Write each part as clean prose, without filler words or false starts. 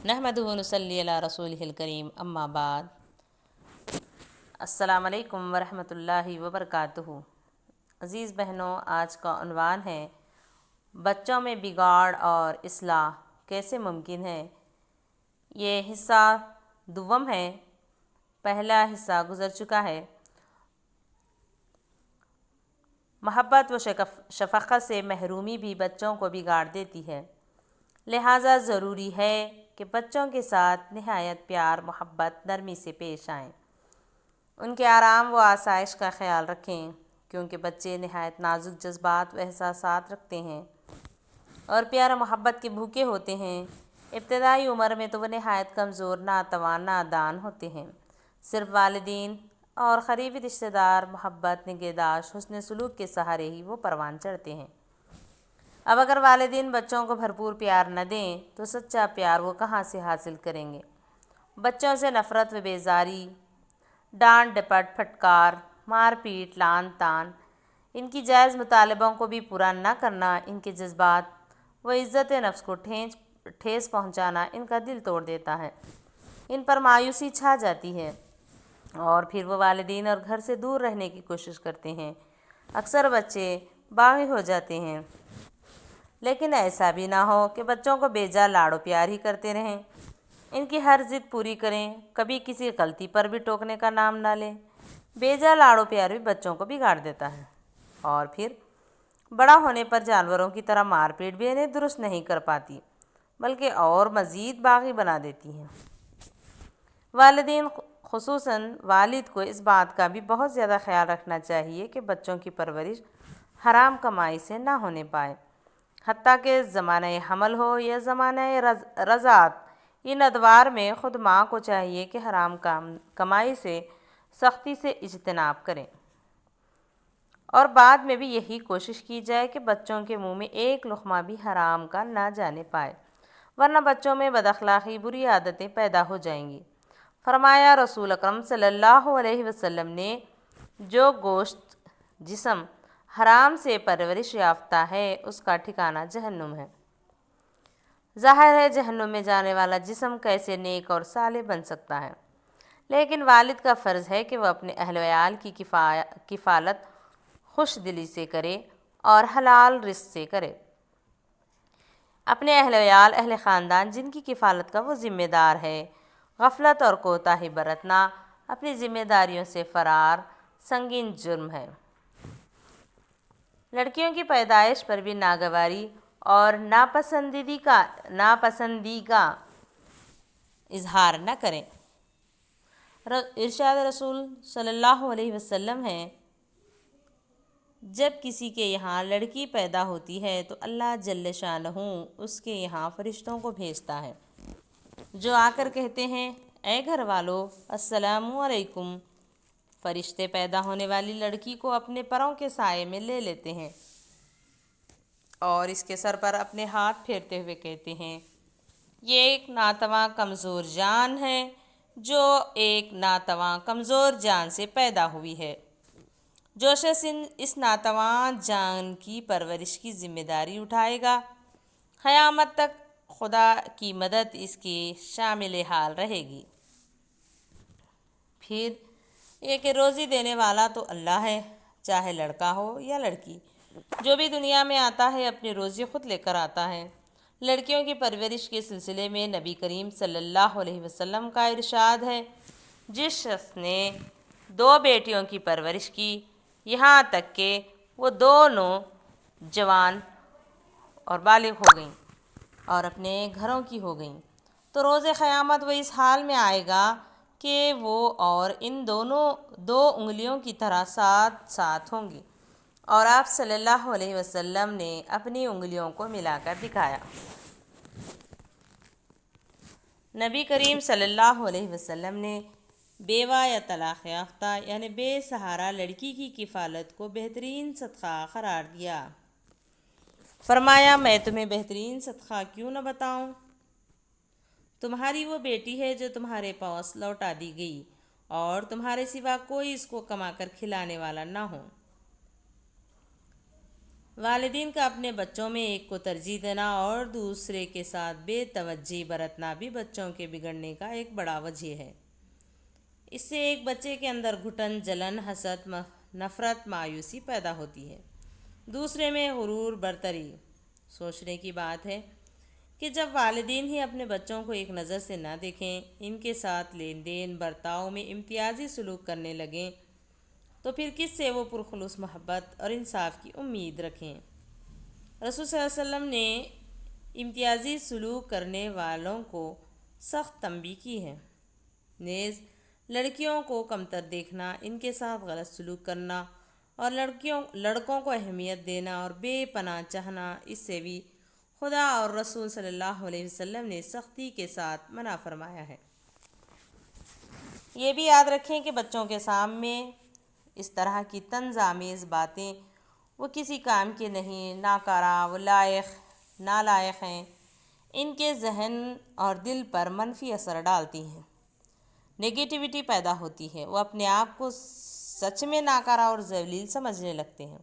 نحمدہ و نصلی علی رسولہ الکریم اما بعد۔ السلام علیکم ورحمۃ اللہ وبرکاتہ۔ عزیز بہنوں، آج کا عنوان ہے بچوں میں بگاڑ اور اصلاح کیسے ممکن ہے۔ یہ حصہ دوم ہے، پہلا حصہ گزر چکا ہے۔ محبت و شفقت سے محرومی بھی بچوں کو بگاڑ دیتی ہے، لہٰذا ضروری ہے کہ بچوں کے ساتھ نہایت پیار، محبت، نرمی سے پیش آئیں، ان کے آرام و آسائش کا خیال رکھیں، کیونکہ بچے نہایت نازک جذبات و احساسات رکھتے ہیں اور پیار و محبت کے بھوکے ہوتے ہیں۔ ابتدائی عمر میں تو وہ نہایت کمزور، ناتواں، نادان ہوتے ہیں۔ صرف والدین اور قریبی رشتہ دار محبت، نگہداشت، حسن سلوک کے سہارے ہی وہ پروان چڑھتے ہیں۔ اب اگر والدین بچوں کو بھرپور پیار نہ دیں تو سچا پیار وہ کہاں سے حاصل کریں گے۔ بچوں سے نفرت و بیزاری، ڈانٹ ڈپٹ، پھٹکار، مار پیٹ، لعن طعن، ان کی جائز مطالبوں کو بھی پورا نہ کرنا، ان کے جذبات و عزت نفس کو ٹھیس پہنچانا ان کا دل توڑ دیتا ہے، ان پر مایوسی چھا جاتی ہے اور پھر وہ والدین اور گھر سے دور رہنے کی کوشش کرتے ہیں۔ اکثر بچے باغی ہو جاتے ہیں، لیکن ایسا بھی نہ ہو کہ بچوں کو بیجا لاڑ و پیار ہی کرتے رہیں، ان کی ہر ضد پوری کریں، کبھی کسی غلطی پر بھی ٹوکنے کا نام نہ لیں۔ بیجا لاڑ و پیار بھی بچوں کو بگاڑ دیتا ہے اور پھر بڑا ہونے پر جانوروں کی طرح مار پیٹ بھی انہیں درست نہیں کر پاتی، بلکہ اور مزید باغی بنا دیتی ہے۔ والدین، خصوصاً والد کو اس بات کا بھی بہت زیادہ خیال رکھنا چاہیے کہ بچوں کی پرورش حرام کمائی سے نہ ہونے پائے، حتیٰ کہ زمانہ حمل ہو یا زمانہ رضاعت، ان ادوار میں خود ماں کو چاہیے کہ حرام کمائی سے سختی سے اجتناب کریں اور بعد میں بھی یہی کوشش کی جائے کہ بچوں کے منہ میں ایک لقمہ بھی حرام کا نہ جانے پائے، ورنہ بچوں میں بد اخلاقی، بری عادتیں پیدا ہو جائیں گی۔ فرمایا رسول اکرم صلی اللہ علیہ وسلم نے، جو گوشت جسم حرام سے پرورش یافتہ ہے اس کا ٹھکانہ جہنم ہے۔ ظاہر ہے جہنم میں جانے والا جسم کیسے نیک اور صالح بن سکتا ہے، لیکن والد کا فرض ہے کہ وہ اپنے اہل ویال کی کفالت خوش دلی سے کرے اور حلال رزق سے کرے۔ اپنے اہل ویال، اہل خاندان جن کی کفالت کا وہ ذمہ دار ہے، غفلت اور کوتاہی برتنا اپنی ذمہ داریوں سے فرار سنگین جرم ہے۔ لڑکیوں کی پیدائش پر بھی ناگواری اور ناپسندی کا اظہار نہ کریں۔ ارشاد رسول صلی اللہ علیہ وسلم ہے، جب کسی کے یہاں لڑکی پیدا ہوتی ہے تو اللہ جل شانہ اس کے یہاں فرشتوں کو بھیجتا ہے، جو آ کر کہتے ہیں، اے گھر والو، السلام علیکم۔ فرشتے پیدا ہونے والی لڑکی کو اپنے پروں کے سائے میں لے لیتے ہیں اور اس کے سر پر اپنے ہاتھ پھیرتے ہوئے کہتے ہیں، یہ ایک ناتواں کمزور جان ہے جو ایک ناتواں کمزور جان سے پیدا ہوئی ہے۔ جو شخص اس ناتواں جان کی پرورش کی ذمہ داری اٹھائے گا، قیامت تک خدا کی مدد اس کے شامل حال رہے گی۔ پھر یہ کہ روزی دینے والا تو اللہ ہے، چاہے لڑکا ہو یا لڑکی، جو بھی دنیا میں آتا ہے اپنی روزی خود لے کر آتا ہے۔ لڑکیوں کی پرورش کے سلسلے میں نبی کریم صلی اللہ علیہ وسلم کا ارشاد ہے، جس شخص نے 2 بیٹیوں کی پرورش کی یہاں تک کہ وہ دونوں جوان اور بالغ ہو گئیں اور اپنے گھروں کی ہو گئیں، تو روز قیامت وہ اس حال میں آئے گا کہ وہ اور ان دونوں 2 انگلیوں کی طرح ساتھ ساتھ ہوں گی، اور آپ صلی اللہ علیہ وسلم نے اپنی انگلیوں کو ملا کر دکھایا۔ نبی کریم صلی اللہ علیہ وسلم نے بیوہ یا طلاق یافتہ یعنی بے سہارا لڑکی کی کفالت کو بہترین صدقہ قرار دیا۔ فرمایا، میں تمہیں بہترین صدقہ کیوں نہ بتاؤں؟ تمہاری وہ بیٹی ہے جو تمہارے پاس لوٹا دی گئی اور تمہارے سوا کوئی اس کو کما کر کھلانے والا نہ ہو۔ والدین کا اپنے بچوں میں ایک کو ترجیح دینا اور دوسرے کے ساتھ بے توجہی برتنا بھی بچوں کے بگڑنے کا ایک بڑا وجہ ہے۔ اس سے ایک بچے کے اندر گھٹن، جلن، حسد، نفرت، مایوسی پیدا ہوتی ہے۔ دوسرے میں غرور، برتری۔ سوچنے کی بات ہے کہ جب والدین ہی اپنے بچوں کو ایک نظر سے نہ دیکھیں، ان کے ساتھ لین دین، برتاؤ میں امتیازی سلوک کرنے لگیں، تو پھر کس سے وہ پرخلوص محبت اور انصاف کی امید رکھیں؟ رسول صلی اللہ علیہ وسلم نے امتیازی سلوک کرنے والوں کو سخت تنبیہ کی ہے۔ نیز لڑکیوں کو کمتر دیکھنا، ان کے ساتھ غلط سلوک کرنا اور لڑکوں کو اہمیت دینا اور بے پناہ چاہنا، اس سے بھی خدا اور رسول صلی اللہ علیہ وسلم نے سختی کے ساتھ منع فرمایا ہے۔ یہ بھی یاد رکھیں کہ بچوں کے سامنے اس طرح کی طنز آمیز باتیں وہ کسی کام کے نہیں، ناکارہ، وہ نالائق ہیں، ان کے ذہن اور دل پر منفی اثر ڈالتی ہیں، نگیٹیوٹی پیدا ہوتی ہے، وہ اپنے آپ کو سچ میں ناکارہ اور ذلیل سمجھنے لگتے ہیں۔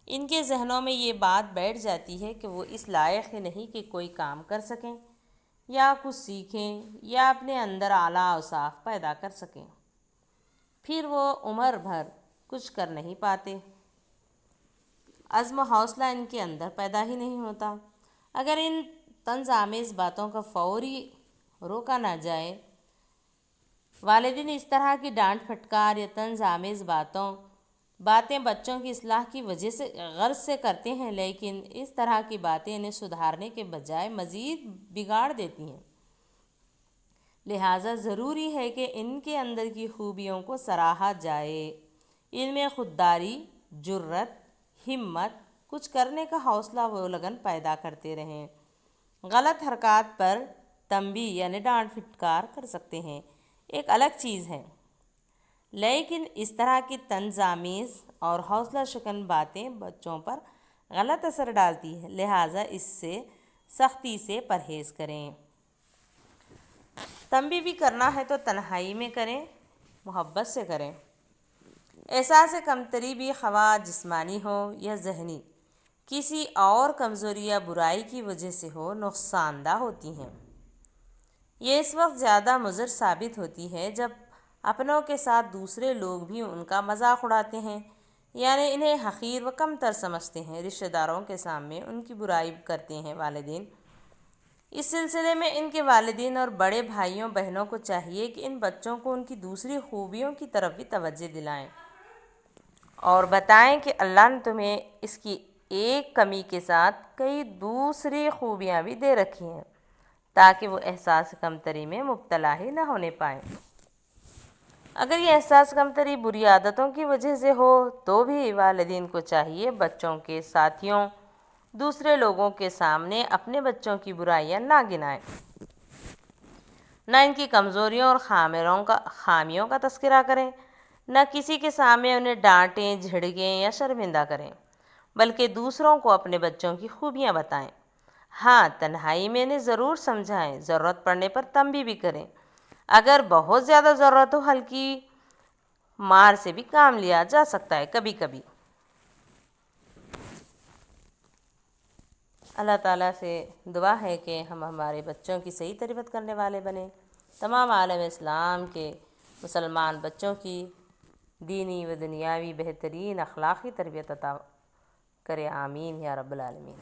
ان کے ذہنوں میں یہ بات بیٹھ جاتی ہے کہ وہ اس لائق ہی نہیں کہ کوئی کام کر سکیں یا کچھ سیکھیں یا اپنے اندر اعلیٰ اوصاف پیدا کر سکیں، پھر وہ عمر بھر کچھ کر نہیں پاتے، عزم و حوصلہ ان کے اندر پیدا ہی نہیں ہوتا۔ اگر ان طنز آمیز باتوں کا فوری روکا نہ جائے، والدین اس طرح کی ڈانٹ پھٹکار یا طنز آمیز باتیں بچوں کی اصلاح کی غرض سے کرتے ہیں، لیکن اس طرح کی باتیں انہیں سدھارنے کے بجائے مزید بگاڑ دیتی ہیں۔ لہٰذا ضروری ہے کہ ان کے اندر کی خوبیوں کو سراہا جائے، ان میں خودداری، جرأت، ہمت، کچھ کرنے کا حوصلہ و لگن پیدا کرتے رہیں۔ غلط حرکات پر تنبیہ یعنی ڈانٹ پھٹکار کر سکتے ہیں، ایک الگ چیز ہے، لیکن اس طرح کی طنز آمیز اور حوصلہ شکن باتیں بچوں پر غلط اثر ڈالتی ہیں، لہٰذا اس سے سختی سے پرہیز کریں۔ تنبیہ بھی کرنا ہے تو تنہائی میں کریں، محبت سے کریں۔ احساس کمتری بھی خواہ جسمانی ہو یا ذہنی، کسی اور کمزوری یا برائی کی وجہ سے ہو، نقصان دہ ہوتی ہیں۔ یہ اس وقت زیادہ مضر ثابت ہوتی ہے جب اپنوں کے ساتھ دوسرے لوگ بھی ان کا مذاق اڑاتے ہیں، یعنی انہیں حقیر و کمتر سمجھتے ہیں، رشتہ داروں کے سامنے ان کی برائی کرتے ہیں۔ والدین اس سلسلے میں ان کے والدین اور بڑے بھائیوں بہنوں کو چاہیے کہ ان بچوں کو ان کی دوسری خوبیوں کی طرف بھی توجہ دلائیں اور بتائیں کہ اللہ نے تمہیں اس کی ایک کمی کے ساتھ کئی دوسری خوبیاں بھی دے رکھی ہیں، تاکہ وہ احساس کمتری میں مبتلا ہی نہ ہونے پائیں۔ اگر یہ احساس کمتری بری عادتوں کی وجہ سے ہو تو بھی والدین کو چاہیے بچوں کے ساتھیوں، دوسرے لوگوں کے سامنے اپنے بچوں کی برائیاں نہ گنائیں، نہ ان کی کمزوریوں اور خامیوں کا تذکرہ کریں، نہ کسی کے سامنے انہیں ڈانٹیں، جھڑکیں یا شرمندہ کریں، بلکہ دوسروں کو اپنے بچوں کی خوبیاں بتائیں۔ ہاں، تنہائی میں انہیں ضرور سمجھائیں، ضرورت پڑنے پر تنبیہ بھی کریں۔ اگر بہت زیادہ ضرورت ہو، ہلکی مار سے بھی کام لیا جا سکتا ہے کبھی کبھی۔ اللہ تعالیٰ سے دعا ہے کہ ہم ہمارے بچوں کی صحیح تربیت کرنے والے بنیں، تمام عالم اسلام کے مسلمان بچوں کی دینی و دنیاوی بہترین اخلاقی تربیت عطا کرے، آمین یا رب العالمین۔